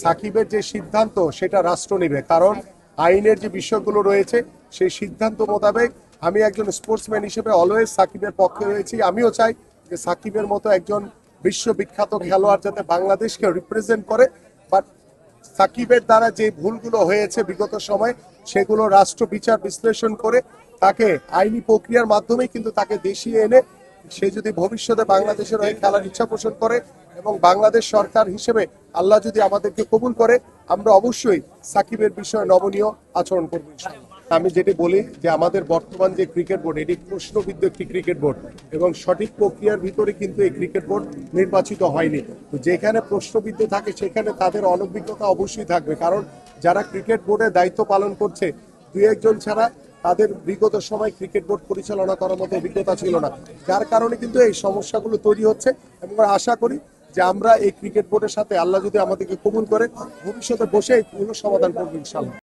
সাকিবের যে সিদ্ধান্ত সেটা রাষ্ট্র নেবে, কারণ আইনের যে বিষয়গুলো রয়েছে সেই সিদ্ধান্ত মোতাবেক আমি একজন স্পোর্টসম্যান হিসেবে অলওয়েজ সাকিবের পক্ষে রয়েছি। আমিও চাই যে সাকিবের মতো একজন বিশ্ববিখ্যাত খেলোয়াড় যাতে বাংলাদেশকে রিপ্রেজেন্ট করে। বাট সাকিবের দ্বারা যে ভুলগুলো হয়েছে বিগত সময় সেগুলো রাষ্ট্র বিচার বিশ্লেষণ করে তাকে আইনি প্রক্রিয়ার মাধ্যমেই কিন্তু তাকে দেশে এনে সে যদি ভবিষ্যতে বাংলাদেশের হয়ে খেলার ইচ্ছা পোষণ করে এবং বাংলাদেশ সরকার হিসেবে আল্লাহ যদি আমাদেরকে কবুল করে, আমরা অবশ্যই সাকিবের বিষয়ে নমনীয় আচরণ করবো ইনশাআল্লাহ। আমি যেটি বলি যে আমাদের বর্তমান যে ক্রিকেট বোর্ড এটি প্রশ্নবিদ্ধ একটি ক্রিকেট বোর্ড এবং সঠিক প্রক্রিয়ার ভিতরে কিন্তু এই ক্রিকেট বোর্ড নির্বাচিত হয়নি। তো যেখানে প্রশ্নবিদ্ধ থাকে সেখানে তাদের অনভিজ্ঞতা অবশ্যই থাকবে, কারণ যারা ক্রিকেট বোর্ডের দায়িত্ব পালন করছে দুই একজন ছাড়া তাদের বিগত সময় ক্রিকেট বোর্ড পরিচালনা করার মতো অভিজ্ঞতা ছিল না, যার কারণে কিন্তু এই সমস্যাগুলো তৈরি হচ্ছে। এবং আশা করি যে আমরা এই ক্রিকেট বোর্ডের সাথে আল্লাহ যদি আমাদেরকে কবুল করে ভবিষ্যতে বসে এগুলো সমাধান করবো ইনশাআল্লাহ।